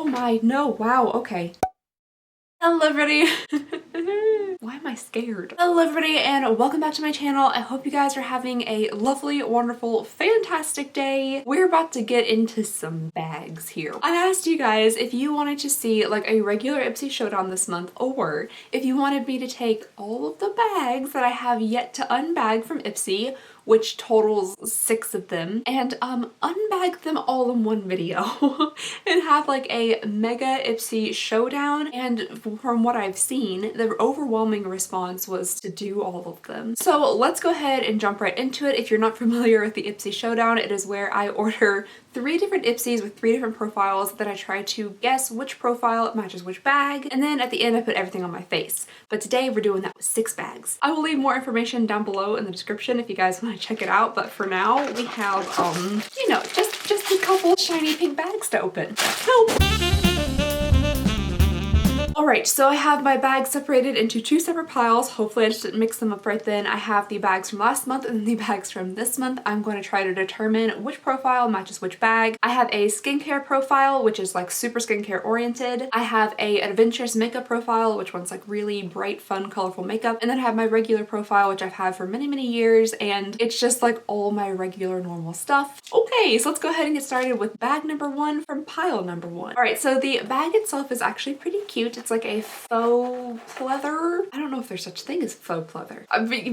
my, no, wow, okay. Hello everybody. Why am I scared? Hello everybody and welcome back to my channel. I hope you guys are having a lovely, wonderful, fantastic day. We're about to get into some bags here. I asked you guys if you wanted to see like a regular Ipsy Showdown this month, or if you wanted me to take all of the bags that I have yet to unbag from Ipsy, which totals 6 of them, and unbag them all in one video and have like a mega Ipsy Showdown. And from what I've seen, the overwhelming response was to do all of them. So let's go ahead and jump right into it. If you're not familiar with the Ipsy Showdown, it is where I order 3 different Ipsys with 3 different profiles that I try to guess which profile matches which bag, and then at the end I put everything on my face. But today we're doing that with 6 bags. I will leave more information down below in the description if you guys want to check it out, but for now we have, you know, just a couple shiny pink bags to open. Help! Alright, so I have my bags separated into 2 separate piles. Hopefully I just didn't mix them up right then. I have the bags from last month and the bags from this month. I'm going to try to determine which profile matches which bag. I have a skincare profile, which is like super skincare oriented. I have a adventurous makeup profile, which one's like really bright, fun, colorful makeup. And then I have my regular profile, which I've had for many, many years, and it's just like all my regular normal stuff. Okay, so let's go ahead and get started with bag number 1 from pile number 1. Alright, so the bag itself is actually pretty cute. It's like a faux pleather. I don't know if there's such thing as faux pleather.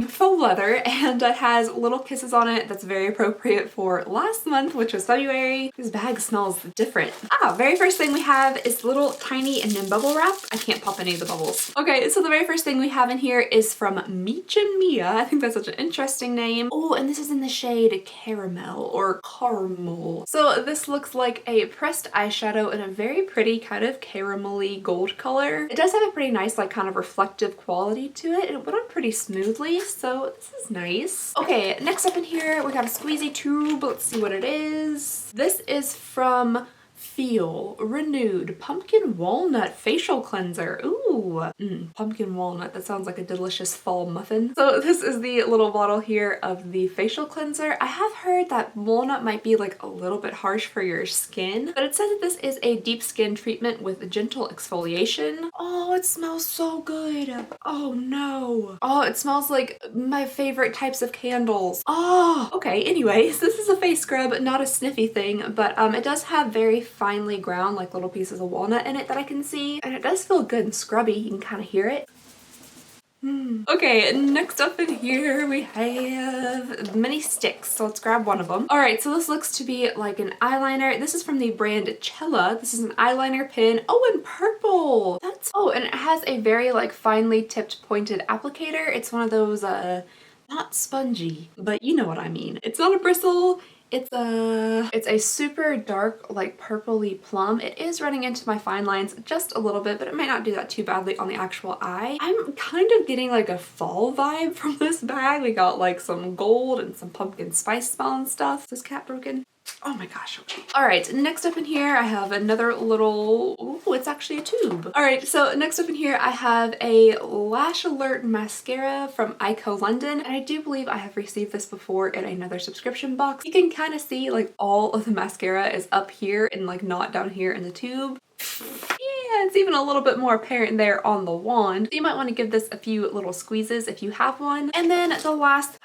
Faux leather, and it has little kisses on it that's very appropriate for last month, which was February. This bag smells different. Very first thing we have is little tiny and then bubble wrap. I can't pop any of the bubbles. Okay, so the very first thing we have in here is from Meech and Mia. I think that's such an interesting name. Oh, and this is in the shade Caramel or Caramel. So this looks like a pressed eyeshadow in a very pretty kind of caramelly gold color. It does have a pretty nice like kind of reflective quality to it. It went on pretty smoothly, so this is nice. Okay, next up in here we got a squeezy tube. Let's see what it is. This is from Feel Renewed Pumpkin Walnut Facial Cleanser. Ooh, pumpkin walnut. That sounds like a delicious fall muffin. So this is the little bottle here of the facial cleanser. I have heard that walnut might be like a little bit harsh for your skin, but it says that this is a deep skin treatment with gentle exfoliation. Oh, it smells so good. Oh no. Oh, it smells like my favorite types of candles. Oh, okay. Anyways, this is a face scrub, not a sniffy thing, but it does have very finely ground like little pieces of walnut in it that I can see, and it does feel good and scrubby. You can kind of hear it. Okay, next up in here we have mini sticks, so let's grab one of them. Alright, so this looks to be like an eyeliner. This is from the brand Cella. This is an eyeliner pin. Oh, in purple! That's, oh, and it has a very like finely tipped pointed applicator. It's one of those, not spongy, but you know what I mean. It's not a bristle. It's a super dark, like purpley plum. It is running into my fine lines just a little bit, but it might not do that too badly on the actual eye. I'm kind of getting like a fall vibe from this bag. We got like some gold and some pumpkin spice smell and stuff. Is this cat broken? Oh my gosh, okay. Alright, next up in here I have another little, ooh, it's actually a tube. Alright, so next up in here I have a Lash Alert mascara from Ico London, and I do believe I have received this before in another subscription box. You can kind of see like all of the mascara is up here and like not down here in the tube. Yeah, it's even a little bit more apparent there on the wand. So you might want to give this a few little squeezes if you have one. And then the last,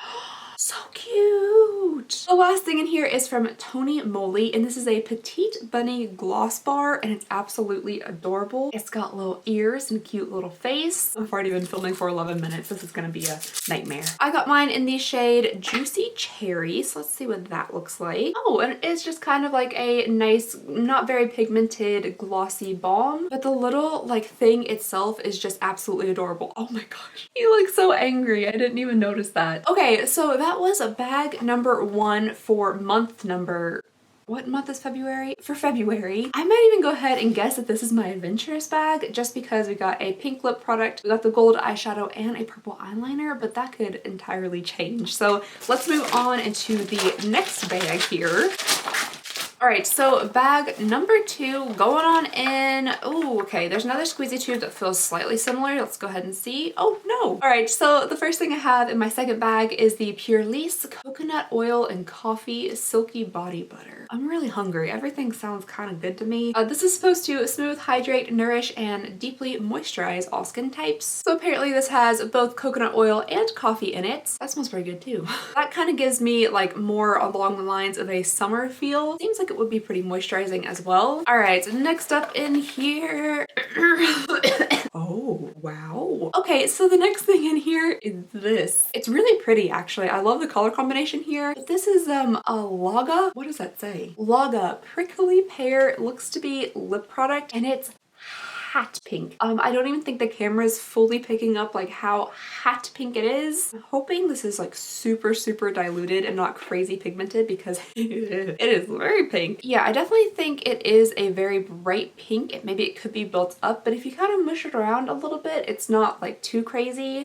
so cute! The last thing in here is from Tony Moly, and this is a Petite Bunny gloss bar, and it's absolutely adorable. It's got little ears and a cute little face. I've already been filming for 11 minutes. This is gonna be a nightmare. I got mine in the shade Juicy Cherry, so let's see what that looks like. Oh, and it is just kind of like a nice, not very pigmented, glossy balm, but the little like thing itself is just absolutely adorable. Oh my gosh, he looks so angry. I didn't even notice that. Okay, so that was a bag number 1 for month number, what month is February? For February. I might even go ahead and guess that this is my adventurous bag just because we got a pink lip product, we got the gold eyeshadow and a purple eyeliner, but that could entirely change. So let's move on into the next bag here. All right, so bag number 2 going on in. Oh, okay, there's another squeezy tube that feels slightly similar. Let's go ahead and see. Oh no. All right, so the first thing I have in my second bag is the Pure Lease Coconut Oil and Coffee Silky Body Butter. I'm really hungry. Everything sounds kind of good to me. This is supposed to smooth, hydrate, nourish, and deeply moisturize all skin types. So apparently this has both coconut oil and coffee in it. That smells very good too. That kind of gives me like more along the lines of a summer feel. Seems like it would be pretty moisturizing as well. All right, so next up in here. Oh, wow. Okay, so the next thing in here is this. It's really pretty actually. I love the color combination here. But this is a Laga, what does that say? Laga Prickly Pear. It looks to be lip product and it's hot pink. I don't even think the camera is fully picking up like how hot pink it is. I'm hoping this is like super diluted and not crazy pigmented because it is very pink. Yeah, I definitely think it is a very bright pink. Maybe it could be built up, but if you kind of mush it around a little bit, it's not like too crazy.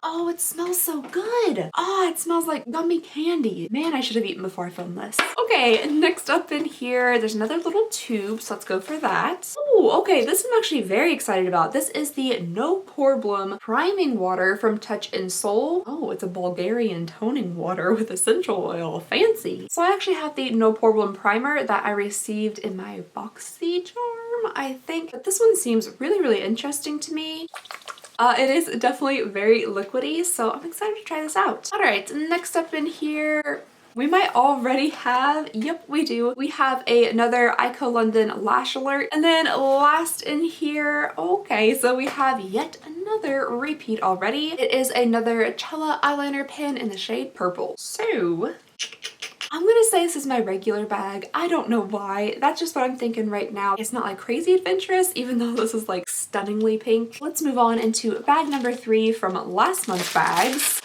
Oh, it smells so good. Oh, it smells like gummy candy. Man, I should have eaten before I filmed this. Okay, next up in here, there's another little tube, so let's go for that. Oh, okay, this I'm actually very excited about. This is the No Problem Priming Water from Touch in Soul. Oh, it's a Bulgarian toning water with essential oil. Fancy. So I actually have the No Problem Primer that I received in my BoxyCharm, I think. But this one seems really interesting to me. It is definitely very liquidy, so I'm excited to try this out. All right, next up in here, we might already have, yep, we do. We have another Ico London Lash Alert. And then last in here, okay, so we have yet another repeat already. It is another Cella eyeliner pen in the shade Purple. So I'm gonna say this is my regular bag. I don't know why. That's just what I'm thinking right now. It's not like crazy adventurous, even though this is like stunningly pink. Let's move on into bag number 3 from last month's bags.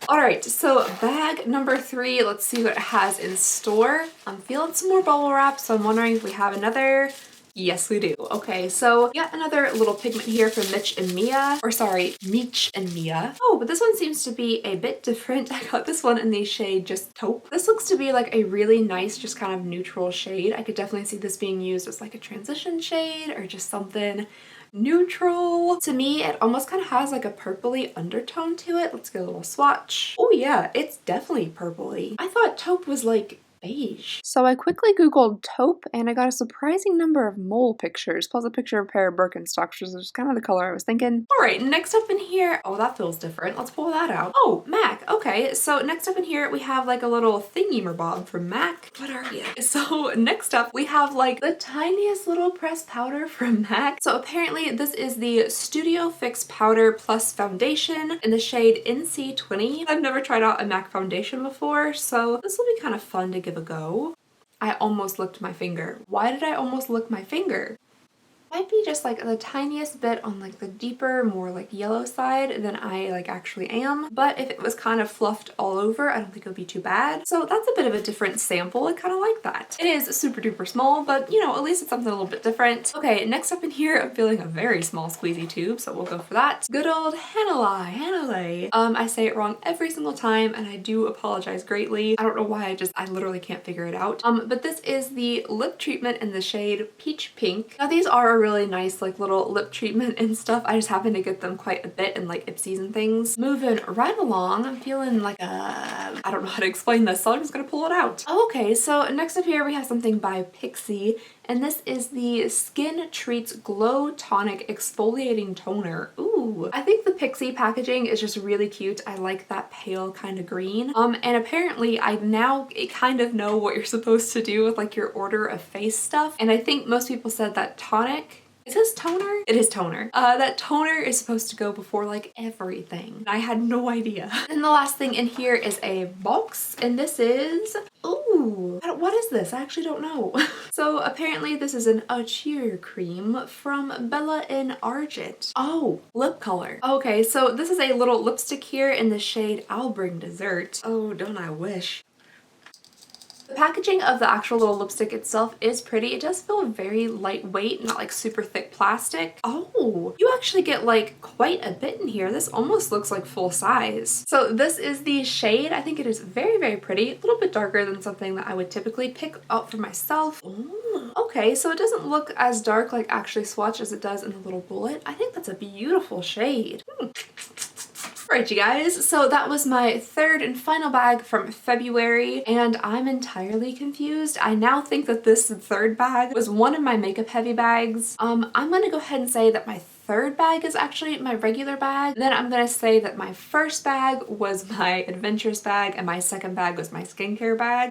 All right, so bag number 3, let's see what it has in store. I'm feeling some more bubble wrap, so I'm wondering if we have another. Yes, we do. Okay, so yet another little pigment here from Mitch and Mia, or sorry, Meech and Mia. Oh, but this one seems to be a bit different. I got this one in the shade Just Taupe. This looks to be like a really nice, just kind of neutral shade. I could definitely see this being used as like a transition shade or just something neutral. To me, it almost kind of has like a purpley undertone to it. Let's get a little swatch. Oh yeah, it's definitely purpley. I thought taupe was like beige. So I quickly googled taupe and I got a surprising number of mole pictures, plus a picture of a pair of Birkenstocks, which is kind of the color I was thinking. All right, next up in here, oh, that feels different. Let's pull that out. Oh, MAC. Okay, so next up in here, we have like a little thingy-merbob from MAC. What are you? So next up, we have like the tiniest little pressed powder from MAC. So apparently this is the Studio Fix Powder Plus Foundation in the shade NC20. I've never tried out a MAC foundation before, so this will be kind of fun to give a go. I almost licked my finger. Why did I almost lick my finger? Might be just like the tiniest bit on like the deeper, more like yellow side than I like actually am. But if it was kind of fluffed all over, I don't think it would be too bad. So that's a bit of a different sample. I kind of like that. It is super duper small, but you know, at least it's something a little bit different. Okay, next up in here, I'm feeling a very small squeezy tube, so we'll go for that. Good old Hanalei. I say it wrong every single time and I do apologize greatly. I don't know why, I literally can't figure it out. But this is the lip treatment in the shade Peach Pink. Now these are really nice like little lip treatment and stuff. I just happen to get them quite a bit in like Ipsy's and things. Moving right along, I'm feeling like I don't know how to explain this, so I'm just gonna pull it out. Okay, so next up here we have something by Pixi, and this is the Skin Treats Glow Tonic Exfoliating Toner. Ooh, I think the Pixi packaging is just really cute. I like that pale kind of green. And apparently I now kind of know what you're supposed to do with like your order of face stuff. And I think most people said that tonic, is this toner? It is toner. That toner is supposed to go before like everything. I had no idea. And the last thing in here is a box, and this is, ooh, what is this? I actually don't know. So apparently this is an cheer cream from Bella in Argent. Oh, lip color. Okay, so this is a little lipstick here in the shade I'll Bring Dessert. Oh, don't I wish. The packaging of the actual little lipstick itself is pretty. It does feel very lightweight, not like super thick plastic. Oh, you actually get like quite a bit in here. This almost looks like full size. So this is the shade. I think it is very, very pretty. A little bit darker than something that I would typically pick out for myself. Ooh, okay, so it doesn't look as dark like actually swatch as it does in the little bullet. I think that's a beautiful shade. Alright you guys, so that was my third and final bag from February, and I'm entirely confused. I now think that this third bag was one of my makeup heavy bags. I'm gonna go ahead and say that my third bag is actually my regular bag. Then I'm gonna say that my first bag was my adventurous bag and my second bag was my skincare bag.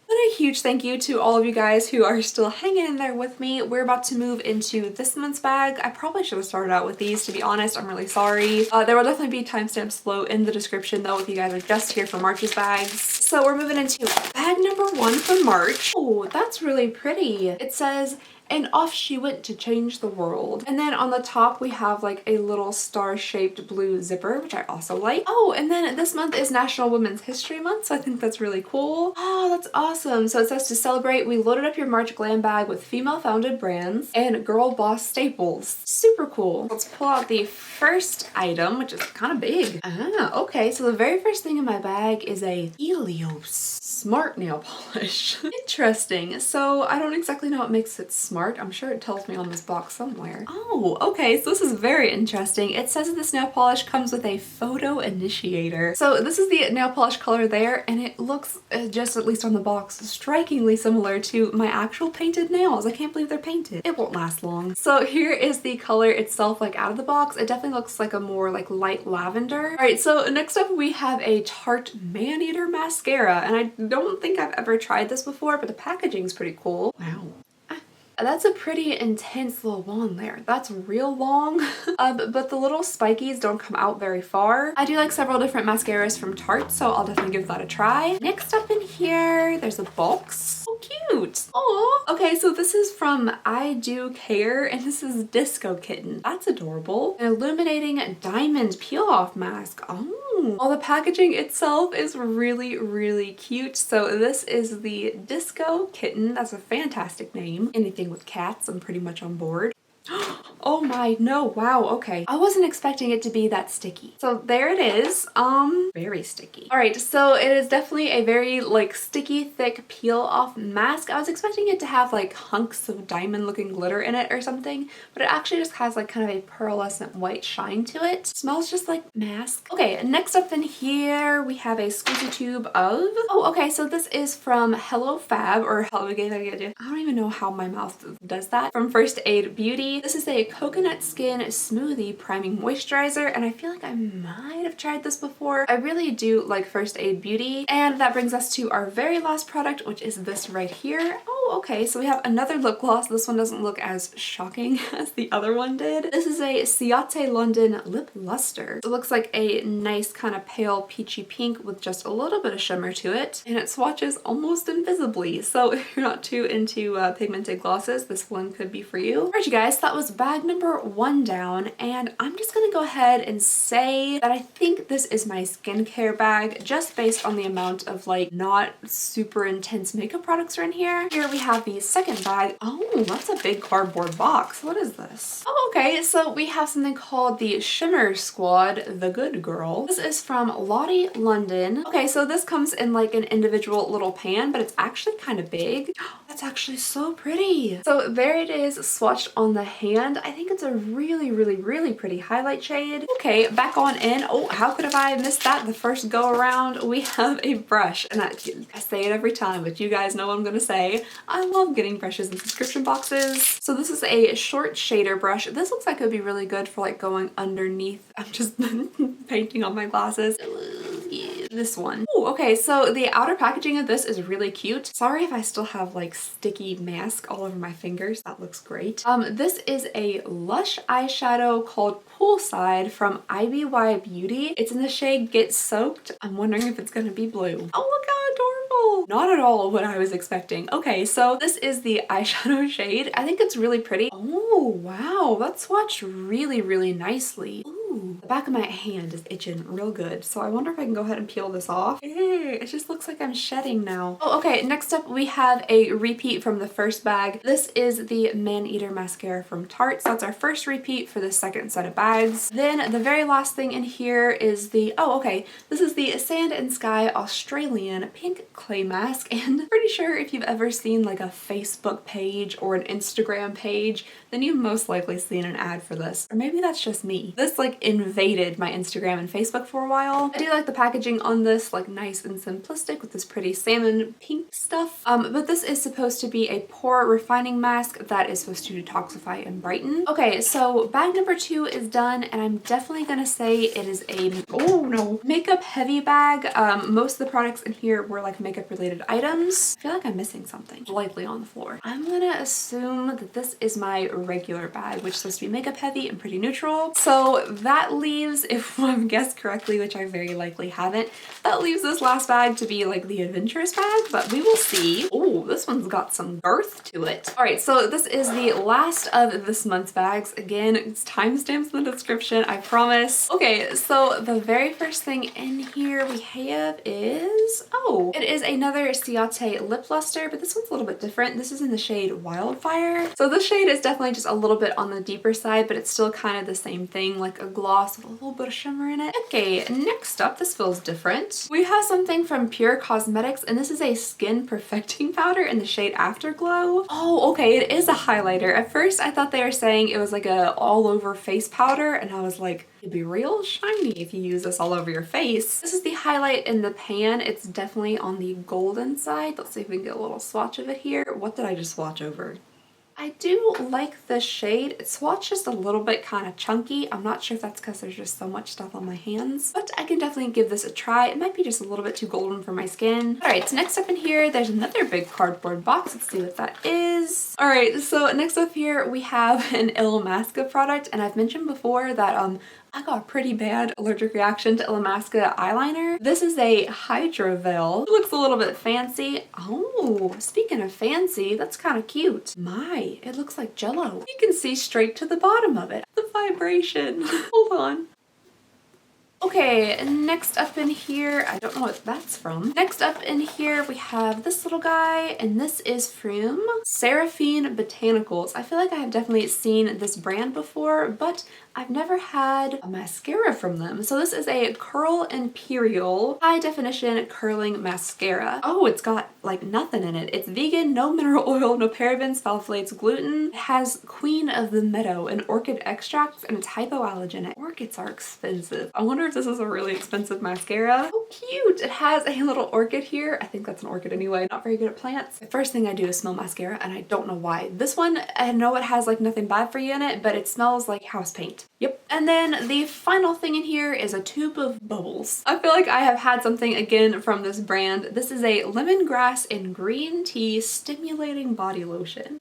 But a huge thank you to all of you guys who are still hanging in there with me. We're about to move into this month's bag. I probably should have started out with these, to be honest. I'm really sorry. There will definitely be timestamps below in the description though if you guys are just here for March's bags. So we're moving into bag number 1 for March. Oh, that's really pretty. It says, "And off she went to change the world." And then on the top we have like a little star-shaped blue zipper, which I also like. Oh, and then this month is National Women's History Month, so I think that's really cool. Oh, that's awesome. So it says, "To celebrate, we loaded up your March glam bag with female-founded brands and girl boss staples." Super cool. Let's pull out the first item, which is kind of big. Ah, okay. So the very first thing in my bag is a Helios Smart nail polish. Interesting. So I don't exactly know what makes it smart. I'm sure it tells me on this box somewhere. Oh, okay. So this is very interesting. It says that this nail polish comes with a photo initiator. So this is the nail polish color there, and it looks, just at least on the box, strikingly similar to my actual painted nails. I can't believe they're painted. It won't last long. So here is the color itself, like out of the box. It definitely looks like a more like light lavender. All right, so next up we have a Tarte Man-Eater mascara, and I don't think I've ever tried this before, but the packaging is pretty cool. Wow. That's a pretty intense little wand there. That's real long, but the little spikies don't come out very far. I do like several different mascaras from Tarte, so I'll definitely give that a try. Next up in here, there's a box. Oh, cute. Aw. Okay, so this is from I Do Care, and this is Disco Kitten. That's adorable. An illuminating diamond peel-off mask. Oh. Well, the packaging itself is really, really cute. So this is the Disco Kitten. That's a fantastic name. Anything with cats, I'm pretty much on board. Oh my, no, wow, okay. I wasn't expecting it to be that sticky. So there it is, very sticky. All right, so it is definitely a very like sticky, thick peel off mask. I was expecting it to have like hunks of diamond looking glitter in it or something, but it actually just has like kind of a pearlescent white shine to it. Smells just like mask. Okay, next up in here, we have a squeezy tube of, oh, okay, so this is from Hello Fab, or Hello, I don't even know how my mouth does that, from First Aid Beauty. This is a coconut skin smoothie priming moisturizer, and I feel like I might have tried this before. I really do like First Aid Beauty, and that brings us to our very last product, which is this right here. Oh, okay, so we have another lip gloss. This one doesn't look as shocking as the other one did. This is a Ciate London Lip Luster. It looks like a nice kind of pale peachy pink with just a little bit of shimmer to it, and it swatches almost invisibly, so if you're not too into pigmented glosses, this one could be for you. Alright you guys, that was bag number 1 down, and I'm just gonna go ahead and say that I think this is my skincare bag just based on the amount of like not super intense makeup products are in here. Here we have the second bag. Oh, that's a big cardboard box. What is this? Oh, okay, so we have something called the Shimmer Squad The Good Girl. This is from Lottie London. Okay, so this comes in like an individual little pan, but it's actually kind of big. That's actually so pretty. So there it is swatched on the hand. I think it's a really, really, really pretty highlight shade. Okay, back on in. Oh, how could have I missed that the first go around? We have a brush, and I say it every time, but you guys know what I'm gonna say. I love getting brushes in subscription boxes. So this is a short shader brush. This looks like it would be really good for like going underneath. I'm just painting on my glasses. This one. Oh, okay, so the outer packaging of this is really cute. Sorry if I still have like sticky mask all over my fingers. That looks great. This is a Lush eyeshadow called Poolside from IBY Beauty. It's in the shade Get Soaked. I'm wondering if it's gonna be blue. Oh, look how adorable. Not at all what I was expecting. Okay, so this is the eyeshadow shade. I think it's really pretty. Oh, wow, that swatched really, really nicely. Ooh. Ooh, the back of my hand is itching real good, so I wonder if I can go ahead and peel this off. Hey, it just looks like I'm shedding now. Oh, okay, next up we have a repeat from the first bag. This is the Man-Eater mascara from Tarte, so that's our first repeat for the second set of bags. Then the very last thing in here is the, oh okay, this is the Sand and Sky Australian Pink Clay Mask, and I'm pretty sure if you've ever seen like a Facebook page or an Instagram page, then you've most likely seen an ad for this. Or maybe that's just me. This like invaded my Instagram and Facebook for a while. I do like the packaging on this, like nice and simplistic with this pretty salmon pink stuff. But this is supposed to be a pore refining mask that is supposed to detoxify and brighten. Okay, so bag number 2 is done, and I'm definitely gonna say it is a, oh no, makeup heavy bag. Most of the products in here were like makeup related items. I feel like I'm missing something lightly on the floor. I'm gonna assume that this is my regular bag, which is supposed to be makeup heavy and pretty neutral. So that leaves, if I've guessed correctly, which I very likely haven't, that leaves this last bag to be like the adventurous bag, but we will see. Oh, this one's got some girth to it. All right, so this is the last of this month's bags. Again, it's timestamps in the description, I promise. Okay, so the very first thing in here we have is, oh, it is another Ciate lip luster, but this one's a little bit different. This is in the shade Wildfire. So this shade is definitely just a little bit on the deeper side, but it's still kind of the same thing, like a gloss with a little bit of shimmer in it. Okay, next up, this feels different. We have something from Pure Cosmetics, and this is a skin perfecting powder in the shade Afterglow. Oh, okay, it is a highlighter. At first, I thought they were saying it was like a all over face powder, and I was like, it'd be real shiny if you use this all over your face. This is the highlight in the pan. It's definitely on the golden side. Let's see if we can get a little swatch of it here. What did I just swatch over? I do like the shade. It's swatched just a little bit kind of chunky. I'm not sure if that's because there's just so much stuff on my hands, but I can definitely give this a try. It might be just a little bit too golden for my skin. All right, so next up in here, there's another big cardboard box. Let's see what that is. All right, so next up here, we have an Illamasqua product, and I've mentioned before that I got a pretty bad allergic reaction to Illamasqua eyeliner. This is a Hydro Veil. It looks a little bit fancy. Oh, speaking of fancy, that's kind of cute. My, it looks like Jello. You can see straight to the bottom of it. The vibration. Hold on. Okay, next up in here, I don't know what that's from. Next up in here, we have this little guy, and this is from Seraphine Botanicals. I feel like I have definitely seen this brand before, but I've never had a mascara from them. So this is a Curl Imperial High Definition Curling Mascara. Oh, it's got like nothing in it. It's vegan, no mineral oil, no parabens, phthalates, gluten. It has Queen of the Meadow and orchid extracts, and it's hypoallergenic. Orchids are expensive. I wonder if this is a really expensive mascara. Oh, cute. It has a little orchid here. I think that's an orchid anyway. Not very good at plants. The first thing I do is smell mascara, and I don't know why. This one, I know it has like nothing bad for you in it, but it smells like house paint. Yep. And then the final thing in here is a tube of bubbles. I feel like I have had something again from this brand. This is a lemongrass and green tea stimulating body lotion.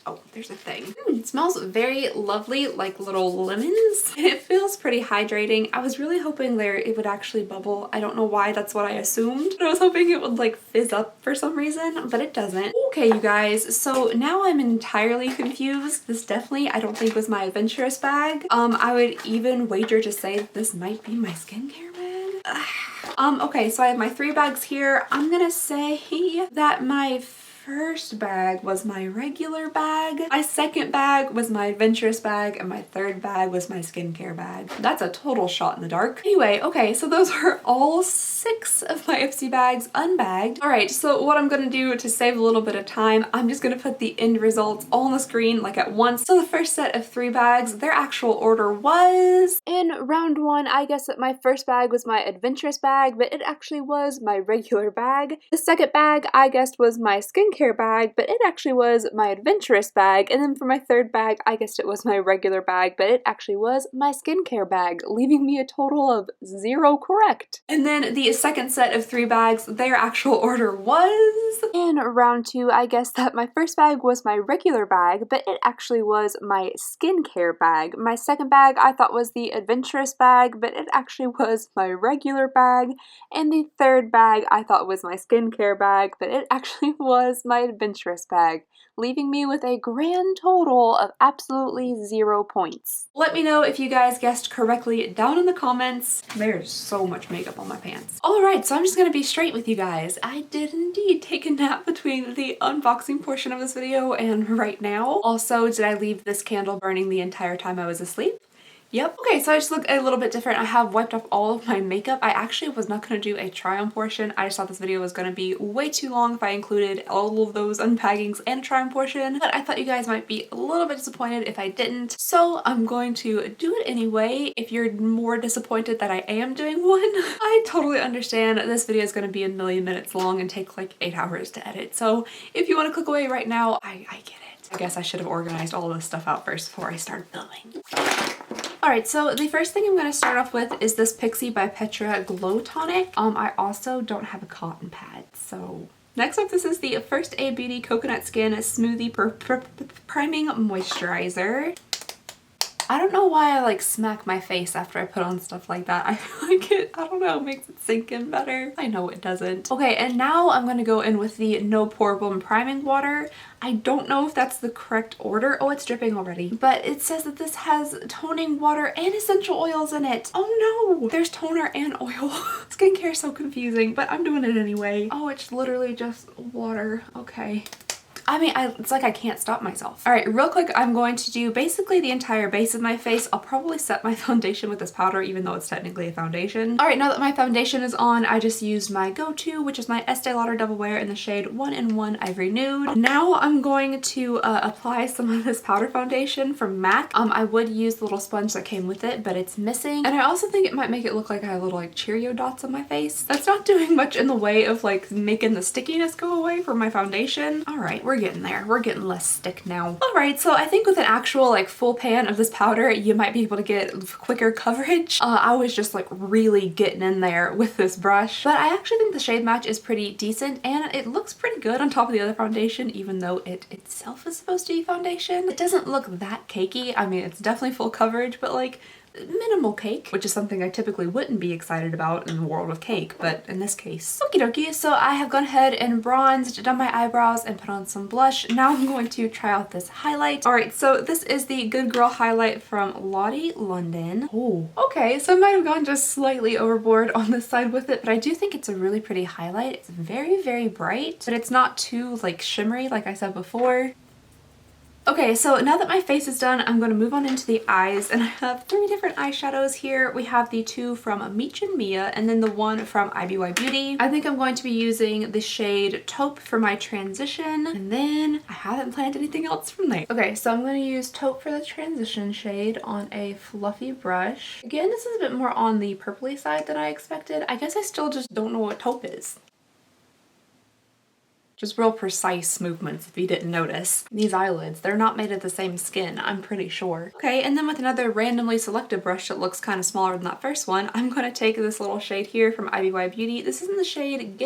Oh, there's a thing. It smells very lovely, like little lemons. It feels pretty hydrating. I was really hoping it would actually bubble. I don't know why, that's what I assumed. I was hoping it would like fizz up for some reason, but it doesn't. Okay, you guys, so now I'm entirely confused. This definitely, I don't think was my adventurous bag. I would even wager to say that this might be my skincare bag. Okay, so I have my 3 bags here. I'm gonna say that my first bag was my regular bag, my second bag was my adventurous bag, and my third bag was my skincare bag. That's a total shot in the dark. Anyway, okay, so those are all 6 of my Ipsy bags unbagged. All right, so what I'm gonna do to save a little bit of time, I'm just gonna put the end results all on the screen like at once. So the first set of 3 bags, their actual order was, in round 1, I guess that my first bag was my adventurous bag, but it actually was my regular bag. The second bag I guessed was my skincare bag, but it actually was my adventurous bag. And then for my third bag, I guessed it was my regular bag, but it actually was my skincare bag, leaving me a total of 0 correct. And then the second set of 3 bags, their actual order was, in round 2, I guessed that my first bag was my regular bag, but it actually was my skincare bag. My second bag I thought was the adventurous bag, but it actually was my regular bag. And the third bag I thought was my skincare bag, but it actually was was my adventurous bag, leaving me with a grand total of absolutely 0 points. Let me know if you guys guessed correctly down in the comments. There's so much makeup on my pants. Alright, so I'm just gonna be straight with you guys. I did indeed take a nap between the unboxing portion of this video and right now. Also, did I leave this candle burning the entire time I was asleep? Yep. Okay, so I just look a little bit different. I have wiped off all of my makeup. I actually was not going to do a try-on portion. I just thought this video was going to be way too long if I included all of those unpackings and a try-on portion, but I thought you guys might be a little bit disappointed if I didn't. So I'm going to do it anyway. If you're more disappointed that I am doing one, I totally understand. This video is going to be a million minutes long and take like 8 hours to edit. So if you want to click away right now, I get it. I guess I should have organized all of this stuff out first before I started filming. Alright, so the first thing I'm going to start off with is this Pixi by Petra Glow Tonic. I also don't have a cotton pad, so... Next up, this is the First Aid Beauty Coconut Skin Smoothie Priming Moisturizer. I don't know why I like smack my face after I put on stuff like that. I feel like it, I don't know, makes it sink in better. I know it doesn't. Okay, and now I'm gonna go in with the No Porable Priming Water. I don't know if that's the correct order. Oh, it's dripping already. But it says that this has toning water and essential oils in it. Oh no! There's toner and oil. Skincare is so confusing, but I'm doing it anyway. Oh, it's literally just water. Okay. I mean, it's like I can't stop myself. All right, real quick, I'm going to do basically the entire base of my face. I'll probably set my foundation with this powder, even though it's technically a foundation. All right, now that my foundation is on, I just used my go-to, which is my Estee Lauder Double Wear in the shade 1-in-1 Ivory Nude. Now I'm going to apply some of this powder foundation from MAC. I would use the little sponge that came with it, but it's missing. And I also think it might make it look like I have little like Cheerio dots on my face. That's not doing much in the way of like making the stickiness go away from my foundation. All right, we're getting there. We're getting less stick now. Alright, so I think with an actual like full pan of this powder, you might be able to get quicker coverage. I was just like really getting in there with this brush, but I actually think the shade match is pretty decent and it looks pretty good on top of the other foundation, even though it itself is supposed to be foundation. It doesn't look that cakey. I mean, it's definitely full coverage, but like minimal cake, which is something I typically wouldn't be excited about in the world of cake, but in this case. Okie dokie, so I have gone ahead and bronzed, done my eyebrows, and put on some blush. Now I'm going to try out this highlight. Alright, so this is the Good Girl highlight from Lottie London. Oh, okay, so I might have gone just slightly overboard on this side with it, but I do think it's a really pretty highlight. It's very, very bright, but it's not too like shimmery like I said before. Okay, so now that my face is done, I'm going to move on into the eyes, and I have 3 different eyeshadows here. We have the 2 from Meech and Mia, and then the 1 from IBY Beauty. I think I'm going to be using the shade Taupe for my transition, and then I haven't planned anything else from there. Okay, so I'm going to use Taupe for the transition shade on a fluffy brush. Again, this is a bit more on the purpley side than I expected. I guess I still just don't know what Taupe is. Just real precise movements if you didn't notice. These eyelids, they're not made of the same skin, I'm pretty sure. Okay, and then with another randomly selected brush that looks kind of smaller than that first one, I'm going to take this little shade here from IBY Beauty. This is in the shade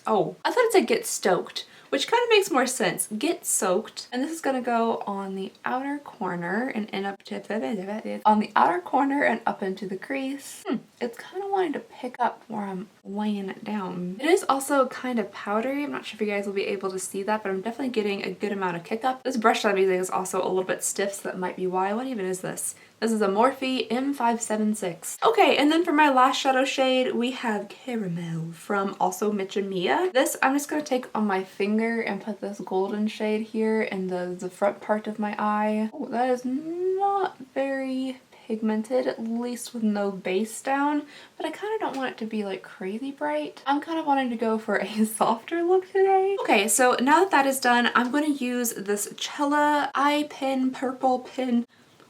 oh, I thought it said Get Stoked, which kind of makes more sense. Get Soaked. And this is going to go on the outer corner and in up to on the outer corner and up into the crease. It's kind of wanting to pick up where I'm laying it down. It is also kind of powdery. I'm not sure if you guys will be able to see that, but I'm definitely getting a good amount of kick up. This brush that I'm using is also a little bit stiff, so that might be why. What even is this? This is a Morphe M576. Okay, and then for my last shadow shade, we have Caramel from also Meech and Mia. This, I'm just going to take on my finger and put this golden shade here in the front part of my eye. Oh, that is not very pigmented, at least with no base down, but I kind of don't want it to be like crazy bright. I'm kind of wanting to go for a softer look today. Okay, so now that that is done, I'm going to use this Cella Eye Pen Purple Pen.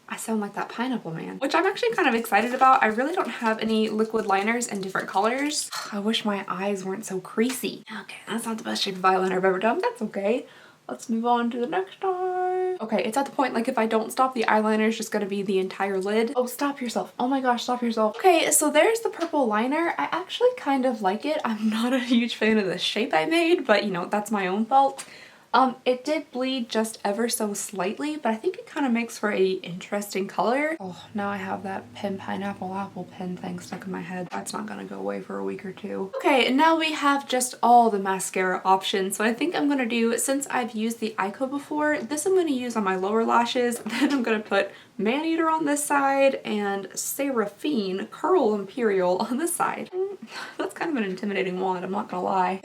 I sound like that Pineapple Man, which I'm actually kind of excited about. I really don't have any liquid liners in different colors. I wish my eyes weren't so creasy. Okay, that's not the best shape of eyeliner I've ever done. That's okay. Let's move on to the next one. Okay, it's at the point like if I don't stop, the eyeliner is just gonna be the entire lid. Oh, stop yourself. Oh my gosh, stop yourself. Okay, so there's the purple liner. I actually kind of like it. I'm not a huge fan of the shape I made, but you know, that's my own fault. It did bleed just ever so slightly, but I think it kind of makes for a interesting color. Oh, now I have that pineapple apple pin thing stuck in my head. That's not gonna go away for a week or two. Okay, and now we have just all the mascara options. So I think I'm gonna do, since I've used the Ico before, this I'm gonna use on my lower lashes. Then I'm gonna put Maneater on this side and Seraphine Curl Imperial on this side. That's kind of an intimidating wand, I'm not gonna lie.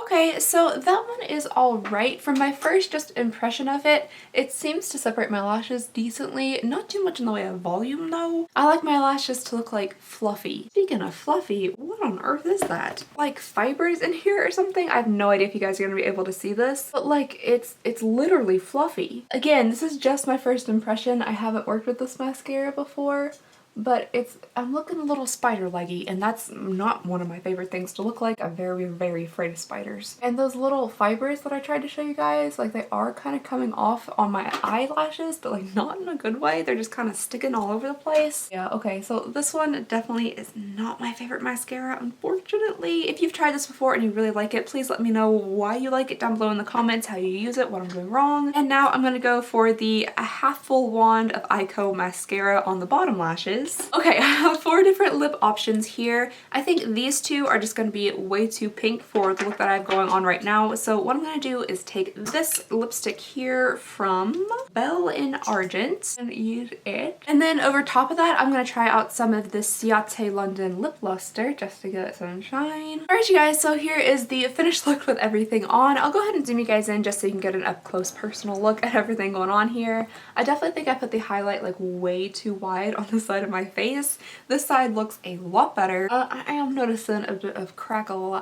Okay, so that one is alright. From my first just impression of it, it seems to separate my lashes decently. Not too much in the way of volume though. I like my lashes to look like fluffy. Speaking of fluffy, what on earth is that? Like fibers in here or something? I have no idea if you guys are gonna be able to see this, but like it's literally fluffy. Again, this is just my first impression. I haven't worked with this mascara before. But I'm looking a little spider leggy, and that's not one of my favorite things to look like. I'm very, very afraid of spiders. And those little fibers that I tried to show you guys, like they are kind of coming off on my eyelashes, but like not in a good way. They're just kind of sticking all over the place. Yeah, okay, so this one definitely is not my favorite mascara, unfortunately. If you've tried this before and you really like it, please let me know why you like it down below in the comments, how you use it, what I'm doing wrong. And now I'm gonna go for the half full wand of Ico mascara on the bottom lashes. Okay, I have 4 different lip options here. I think these two are just going to be way too pink for the look that I have going on right now. So what I'm going to do is take this lipstick here from Belle in Argent and use it. And then over top of that, I'm going to try out some of this Ciate London Lip Luster just to give it some shine. Alright you guys, so here is the finished look with everything on. I'll go ahead and zoom you guys in just so you can get an up close personal look at everything going on here. I definitely think I put the highlight like way too wide on the side of my face. This side looks a lot better. I am noticing a bit of crackle.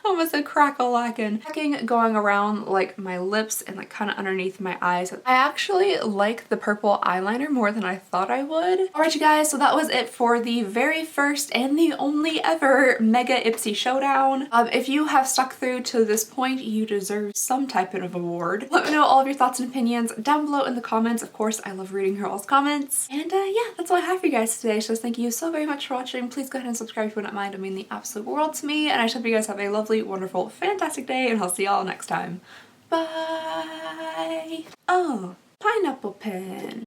Almost a crackle-lacking going around like my lips and like kind of underneath my eyes. I actually like the purple eyeliner more than I thought I would. Alright you guys, so that was it for the very first and the only ever Mega Ipsy Showdown. If you have stuck through to this point, you deserve some type of award. Let me know all of your thoughts and opinions down below in the comments. Of course, I love reading your all's comments. And yeah, that's all I have for you guys today. So thank you so very much for watching. Please go ahead and subscribe if you wouldn't mind. It means the absolute world to me. And I hope you guys have a lovely, wonderful, fantastic day, and I'll see y'all next time. Bye! Oh, pineapple pen.